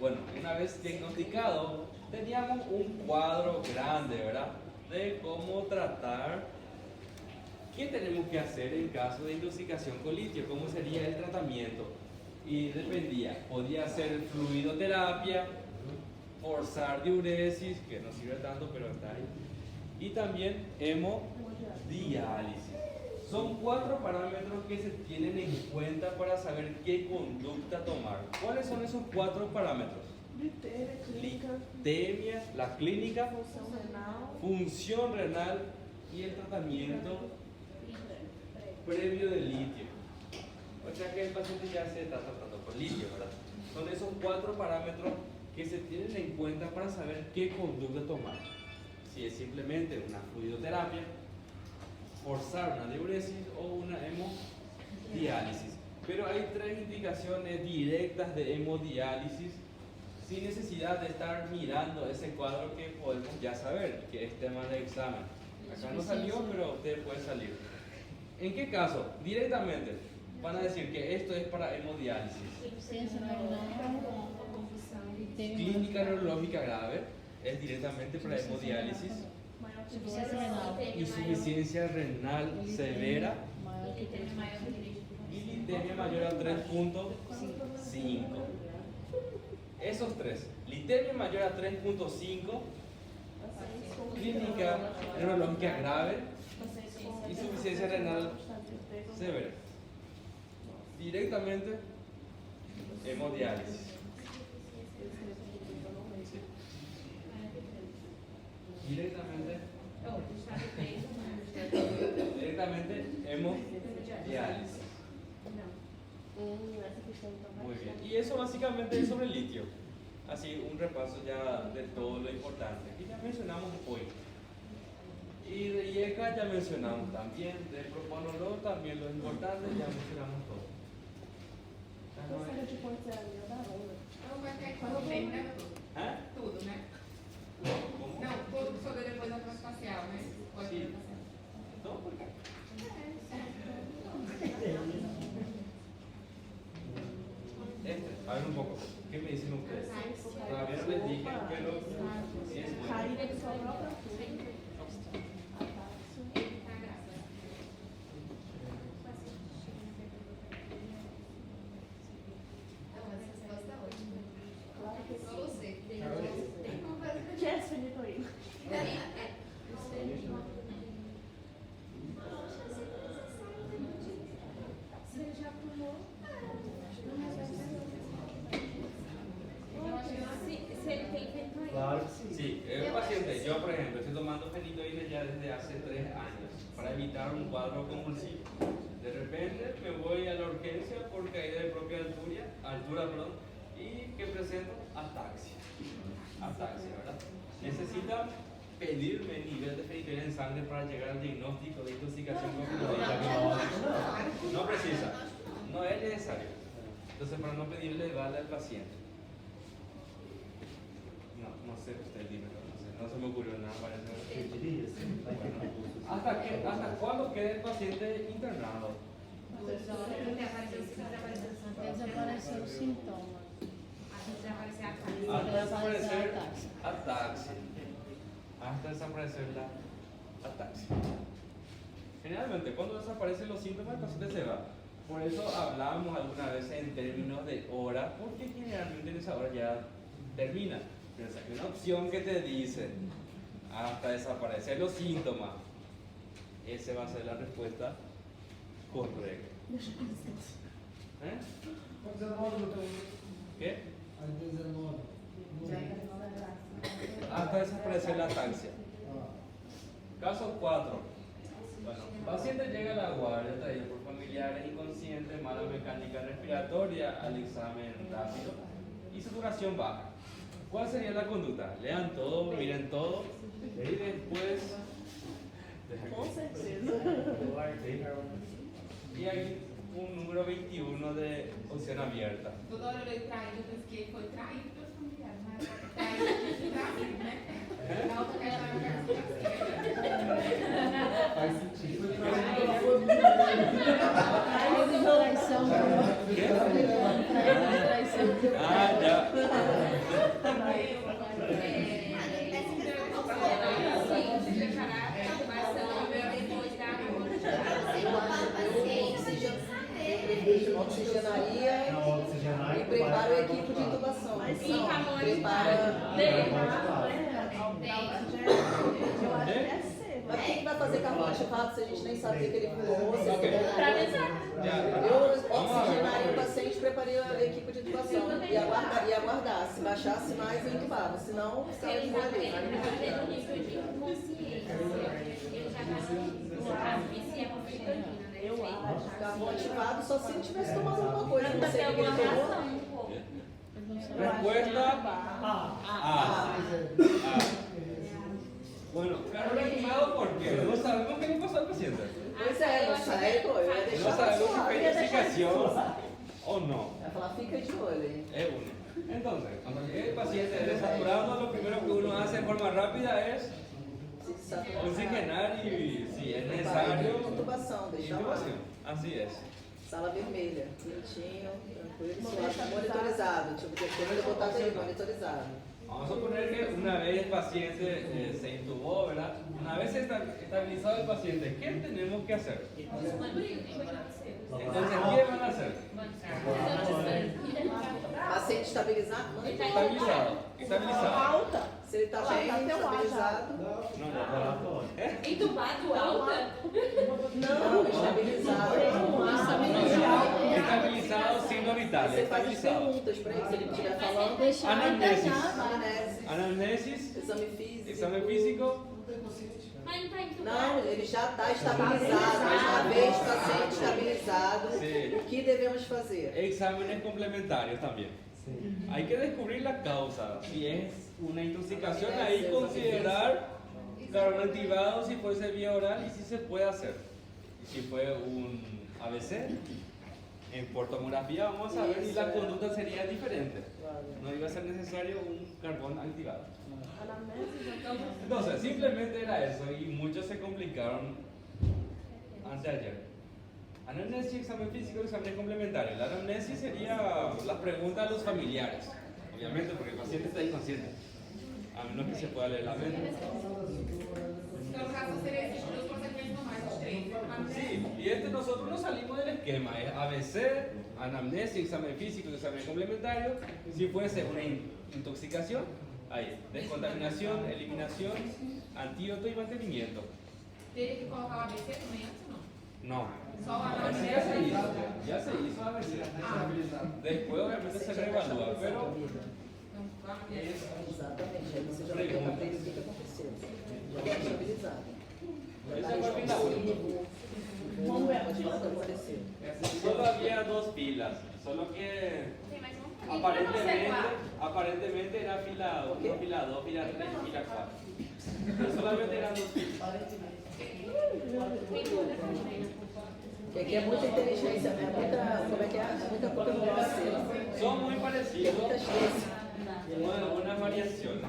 Bueno, una vez diagnosticado, teníamos un cuadro grande, ¿verdad? De cómo tratar, qué tenemos que hacer en caso de intoxicación con litio, cómo sería el tratamiento. Y dependía, podía ser fluidoterapia, forzar diuresis, que no sirve tanto, pero está ahí. Y también hemodiálisis. Son 4 parámetros que se tienen en cuenta para saber qué conducta tomar. ¿Cuáles son esos 4 parámetros? Litemia, la clínica, función renal y el tratamiento previo del litio. O sea que el paciente ya se está tratando con litio, ¿verdad? Son esos 4 parámetros que se tienen en cuenta para saber qué conducta tomar. Si es simplemente una fluidoterapia, forzar una diuresis o una hemodiálisis. Pero hay 3 indicaciones directas de hemodiálisis sin necesidad de estar mirando ese cuadro que podemos ya saber, que es tema de examen. Acá no salió, pero usted puede salir. ¿En qué caso? Directamente van a decir que esto es para hemodiálisis. Clínica neurológica grave es directamente para hemodiálisis. Insuficiencia renal severa y litemia mayor a 3.5. Esos 3, litemia mayor a 3.5, clínica neurológica grave, insuficiencia renal severa. Directamente hemodiálisis. Directamente hemodiálisis. Essa questão então vai Muy bien. ser- Y eso básicamente es sobre el litio. Así, un repaso ya de todo lo importante. Y ya mencionamos hoy. Y de IECA ya mencionamos también. De propanolol también lo importante, ya mencionamos todo. Ya no Gostaria hay- de quantos anos eu dava aula. Então vai cair quanto tempo, né? ¿Ah? Tudo, né? ¿Cómo? Não, tudo sobre depois da espacial, né? Pode Sim. espacial. No, ¿por qué? A ver un poco. ¿Qué me dicen ustedes? Todavía no les dije, pero sí es bueno. Caída de sua própria altura. Ataque. Tá, graças. Claro que sim. você. Que é esse Vitorino? Se ele tem feito isso. Claro que sim. Sí, paciente, yo por ejemplo estoy tomando fenitoína ya desde hace 3 años para evitar un cuadro convulsivo. De repente me voy a la urgencia por caída de propia altura, perdón, y que presento ataxia. Ataxia, ¿verdad? Necesita pedirme el nivel de fenitoína en sangre para llegar al diagnóstico de intoxicación con fenitoína. No precisa, no es necesario. Entonces, para no pedirle vale al paciente. No sé, usted dime, no se me ocurrió nada para eso. Eu diria, sim. ¿Hasta cuándo queda el paciente internado? Desapareceu o sintoma. Hasta desaparecer ataxia. Hasta desaparecer la ataxia. Generalmente, cuando desaparecen los síntomas, el paciente se va. Por eso hablábamos alguna vez en términos de hora, porque generalmente en esa hora ya termina. Pero si hay una opción que te dice hasta desaparecer los síntomas, esa va a ser la respuesta correcta. ¿Eh? ¿Qué? Hasta desaparecer la ataxia. Caso 4. Bueno, paciente llega a la guardia traído por familiares inconscientes, mala mecánica respiratoria, al examen rápido y saturación baja. ¿Cuál sería la conducta? Lean todo, miren todo y después... Com certeza. Y hay un número 21 de opción abierta. Toda hora eu leio traído, eu penso que ele foi traído pelos familiares, mas traído, né? Na outra questão Faz sentido. Traição. Traição. Ah, ya. se preparar para a aprovação depois da Oxigenaria Na oxigenar e prepara o equipe de intubação. Prepara. Eu acho que é cedo. Mas quem que vai fazer carbonato se a gente nem sabe o que ele fumou? Se Ok. Pra avisar. Eu oxigenaria o paciente, prepararia a equipe de intubação e aguardar. Se baixasse mais, eu intubava. Senão, ficava de molho ali. Ele tá tendo nível de inconsciência. Ele já tá vicia com fenitoína, né? Eu acho. Carvão ativado só se ele tivesse tomado alguma coisa. Pra Não sei ter o que ele alguma tomou. reação um pouco. Respuesta Ah, A. Bueno, claro, animado porque no sabemos qué le pasó al paciente. Pois é, não sai, pô. Eu ia No deixar sabemos si suave. fue intoxicación o no. Vai falar, fica de olho aí. Es uno. Entonces, cuando llegue el paciente desaturado, lo primero que uno hace de forma rápida es oxigenar y, si es necesario, Intubação, deixa lá. intubación. Así es. Sala vermelha, quentinho, tranquilo, suave, monitorizado. Tipo, depois eu botar aí, monitorizado. Vamos a suponer que una vez el paciente se intubó, ¿verdad? Una vez estabilizado el paciente, ¿qué tenemos que hacer? Entonces, ¿qué van a hacer? Paciente estabilizado? Estabilizado. Estabilizado. Alta. Se ele tá bem, Tá até o ar já. estabilizado. No. Entubado alta? Não, estabilizado. Estabilizado siendo vital. Você faz as Estabilizado. perguntas pra ele, se ele estiver falando. Anamnesis. Anamnese, Anamnesis. exame físico. Exame físico. Mas não está entubado. Não, ele já está estabilizado. Uma vez paciente estabilizado, Sí. o que devemos fazer? Exámenes complementarios también. Hay que descubrir la causa. Si es una intoxicación, ahí considerar carbón activado si fuese vía oral y si se puede hacer. Y si fue un ABC, en portomografía vamos a ver si la conducta sería diferente. No iba a ser necesario un carbón activado. Anamnese, então. Entonces, simplemente era eso y muchos se complicaron anteayer. Anamnesis, examen físico, examen complementario. La anamnesis sería las preguntas a los familiares, obviamente porque el paciente está inconsciente, a menos que se pueda leer la mente. Então, no caso, seria esses dois procedimentos normais, os três. Sí, y nosotros nos salimos del esquema, es ABC, anamnesis, examen físico, examen complementario. Si fuese una intoxicación, ahí, descontaminación, eliminación, antídoto y mantenimiento. Teria que colocar o ABC também antes, não? No. Só o ABC anamnese. ya se hizo ABC. Después obviamente se reevalúa, pero Exatamente. Aí você já vai ver para ele o que aconteceu. Já está estabilizado. esa fue fila 1. Como é? Pode falar o que aconteceu. Solo había 2 filas, solo que Tem mais um? Por que não você aparentemente era fila 1, fila 2, fila 3 y fila 4. Pero solamente eran 2 filas. Tem dúvida também. Porque aqui é muita inteligência, é muita, como é que é? É muita pouca comunicação. Son muy É parecidos, muita chance. con algunas variaciones.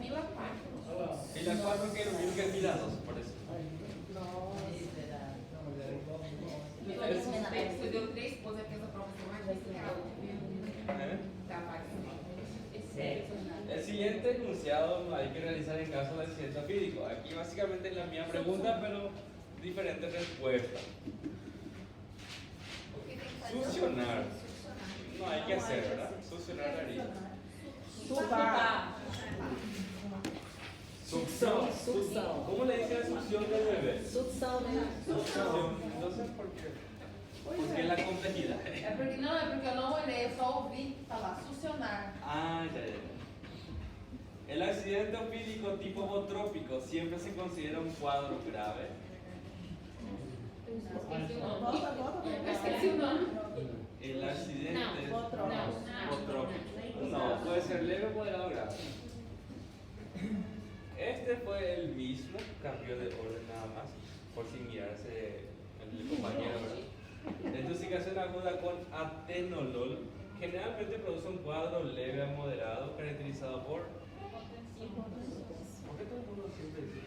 Fila 4. Fila 4 que es lo mismo que fila 2, por eso. Você deu 3 pontos, é porque essa prova foi mais difícil que a outra. ¿Eh? Tá, vai. El siguiente enunciado hay que realizar en caso de accidente físico. Aquí básicamente es la misma pregunta, pero diferentes respuestas. Succionar. No hay que hacer, ¿verdad? Succionar la herida. Subar. Succión. Sucção. ¿Cómo le dicen succión del bebé? Sucção, né? Succión. Entonces, ¿por qué? Porque la complejidad. É porque eu não olhei, eu só ouvi falar succionar. Ah, ya, ya. El accidente ofídico tipo botrópico siempre se considera un cuadro grave. Eu esqueci o nome. El accidente Não, botrópico. No, puede ser leve o moderado grave. Este fue el mismo, cambió de orden nada más, por si mirarse el compañero, ¿verdad? La intoxicación aguda con atenolol generalmente produce un cuadro leve a moderado caracterizado por... ¿Por qué todo el mundo siempre dice?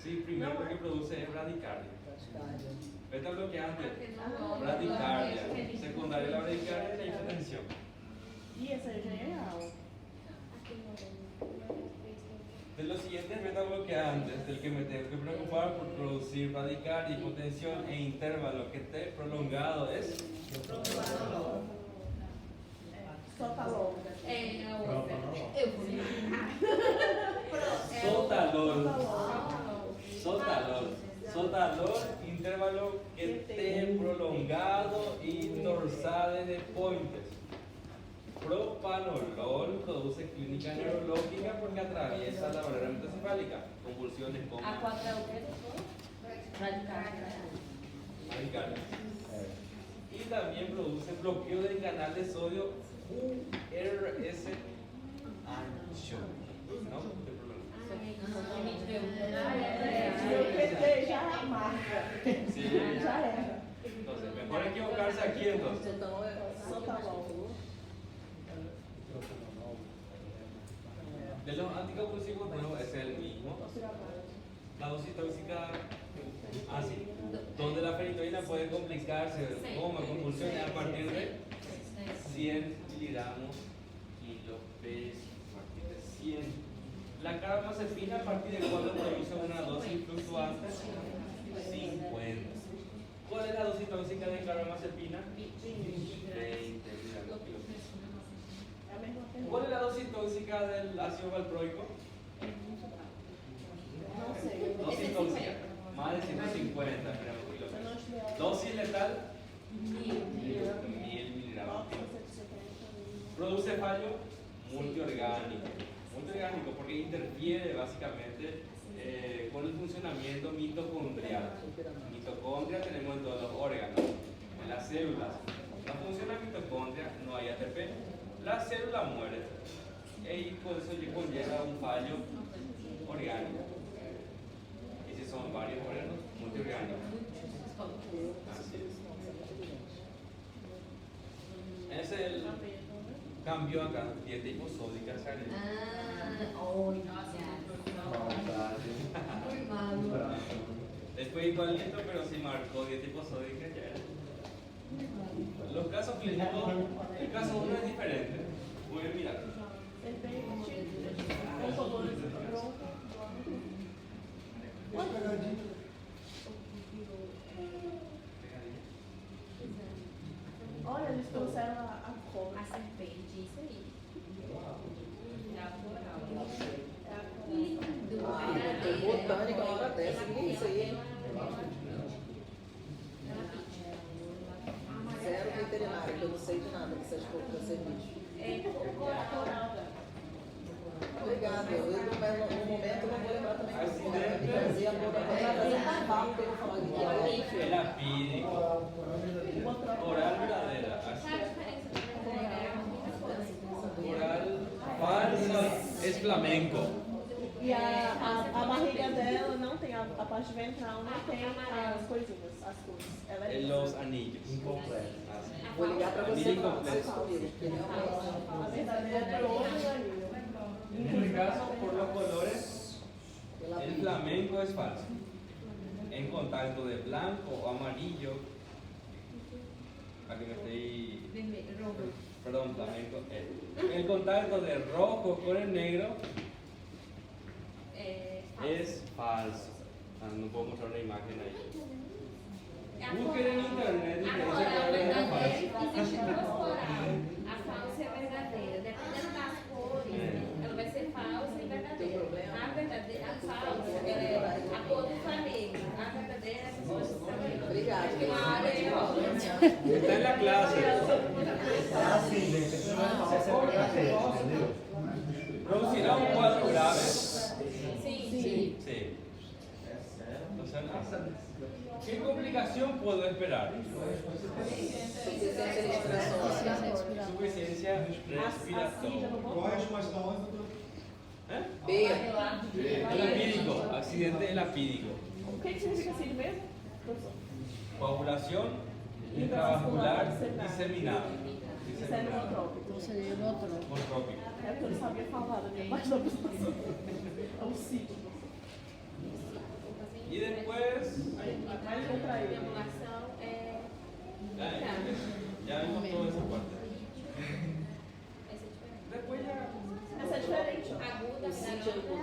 Sí, primero lo que produce es bradicardia. Beta bloqueante, bradicardia. Secundaria la bradicardia y la hipotensión. E essa aí já é real. De los siguientes beta bloqueantes, del que me tengo que preocupar por producir bradicardia, hipotensión e intervalo que esté prolongado es Sotalol. É, eu vou sotalol. Sotalol. Sotalol, intervalo que esté prolongado y dorsales de pointes. Propanolol produce clínica neurológica porque atraviesa la barrera metacefálica, convulsiones como A 4 é o quê? Radical. radicales. Y también produce bloqueo del canal de sodio URS ancho. ¿No? De problema. Meu PT já é a marca. Sí. Já era. Entonces, mejor equivocarse aquí entonces. Então, é Sotalol. De los anticonvulsivos nuevos es el mismo. La dosis tóxica, así, donde la fenitoína puede complicarse, coma, convulsiones a partir de 100 miligramos kilo peso, a partir de 100. La carbamazepina a partir de cuando produce una dosis fluctuante, 50. ¿Cuál es la dosis tóxica de carbamazepina? 20 miligramos kilo peso. É a mesma pergunta. ¿Cuál es la dosis tóxica del ácido valproico? Não sei. Dosis tóxica, más de 150 gramos por Eu kilo. não estudei. Dosis letal, 1000 miligramos. Nossa, você tem. Produce fallo multiorgánico. multiorgánico porque interfiere básicamente con el funcionamiento mitocondrial. Mitocondria tenemos en todos los órganos, en las células. No funciona mitocondria, no hay ATP. La célula muere y por eso conlleva un fallo orgánico. Y si son varios órganos, multiorgánicos. Así es. Es el cambio acá, dieta hiposódica, ¿sabes? Después igualito, pero si marcó dieta hiposódica ya era. Los casos clínicos, el caso 1 es diferente. Pueden mirar. Olha, eles trouxeram a cobra. A serpente, isso aí. Natural. Tem botânica uma hora dessa, que isso aí, hein? Zero veterinário, que eu não sei de nada dessas coisas para serviço. Obrigada, eu no momento não vou lembrar também. Fazia a boca para trazer um cavalo que eu vou falar aqui. El apídico, oral verdadera, oral falsa es flamenco. E a barriga dela não tem, a parte ventral não tem as coisinhas, as cores. Ela é En los anillos. Vou ligar para você para vocês comigo, porque realmente a verdadeira é o olho e o anilho. En este caso, por los colores, el flamenco es falso. En contacto de blanco o amarillo, aquí me estoy... Perdón, flamenco. El contacto de rojo con el negro es falso. No puedo mostrar una imagen ahí. Busquen en internet y que dice Agora, a cuál es la verdadeira falsa. existe duas corais. A falsa e a verdadeira. Dependendo das cores, ela vai ser falsa e verdadeira. A verdadeira, a falsa, ela é a cor do Flamengo. A verdadeira é essa cor do Flamengo. Obrigada. Acho que uma hora eu... Está en la clase. Assim, gente, você vai falar essa entendeu? ¿Producirá un cuadro grave? Sim. Sí. O sea, ¿qué complicación puedo esperar? Insuficiencia respiratoria. Qual a resposta onde, doutor? ¿Eh? B. El apídico, accidente del apídico. O que significa assim mesmo? Professor? Coagulación intravascular diseminada. Isso é monotrópico. Então seria no outro. Monotrópico. É porque eu não sabia falar da minha parte da apresentação. É um ciclo. Y después, Mais um para ele. Emulação é... ya vimos toda esa parte. Essa é diferente. Después ya, Essa é diferente, ó. Aguda, O sítio grande.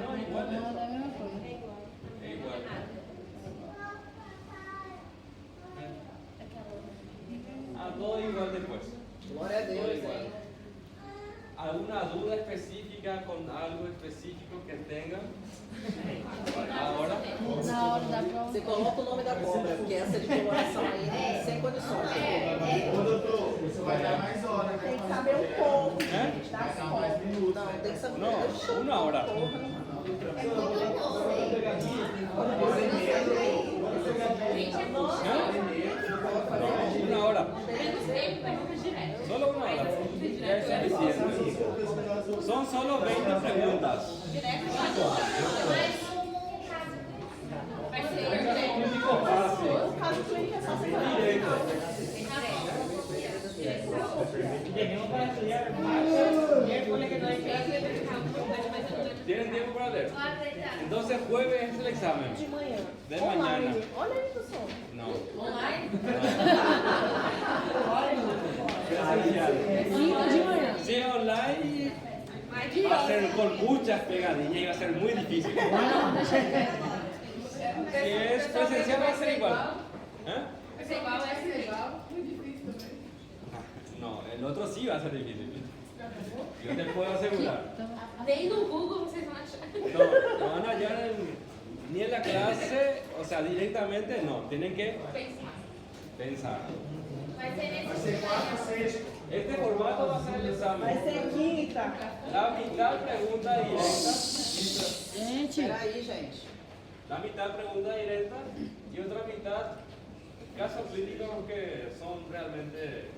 no, igual Não é da mesma coisa. É igual. es igual. Todo igual después. Glória a Todo Deus, igual. hein? ¿Alguna duda específica con algo específico que tengan? Ahora. Na hora da prova. Você coloca o nome da cobra, porque essa de coloração aí é sem condições. Ô, doutor, você vai dar mais hora, né? Tem que saber um pouco, ¿Eh? gente, das Vai dar mais cores. minutos. Não, tem que saber. No, una hora. No, una hora. Menos tempo, pergunta direto. Solo una hora. Ya es suficiente. Son solo 20 preguntas. Direto, mas vai ser direto. Clínico fácil. O caso clínico é só separar. Tenemos para estudiar miércoles que no hay clase. ¿Tienen tiempo para leer? Entonces jueves es el examen. De manhã. De Online. mañana. Olha aí, pessoal. No. Online? Presencial. De manhã. Si es online, va a ser con muchas pegadillas y va a ser muy difícil. Si es presencial va a ser igual. ¿Eh? Vai ser igual, vai ser igual. No, el otro sí va a ser difícil. Yo te puedo asegurar. Nem no Google vocês vão achar. No, no van a hallar ni en la clase, o sea, directamente no. Tienen que Pensar. pensar. Vai ser nesse Vai ser 4, 6. Este formato va a ser el Vai examen. ser química. mitad. La mitad pregunta directa. Gente, Espera aí, gente. La mitad pregunta directa y otra mitad casos clínicos que son realmente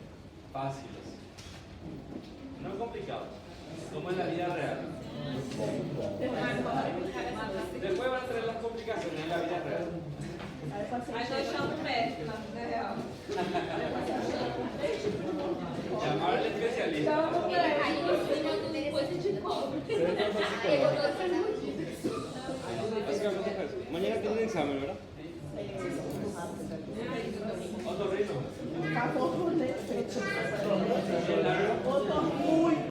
fáciles. No complicados, como en la vida real. Después van a tener las complicaciones en la vida real. Aí o paciente Aí nós chamamos o médico, na vida real. Llamar al especialista. Aí você manda depois e te cobra. Eu vou fazer Básicamente es eso. Mañana tienen examen, ¿verdad?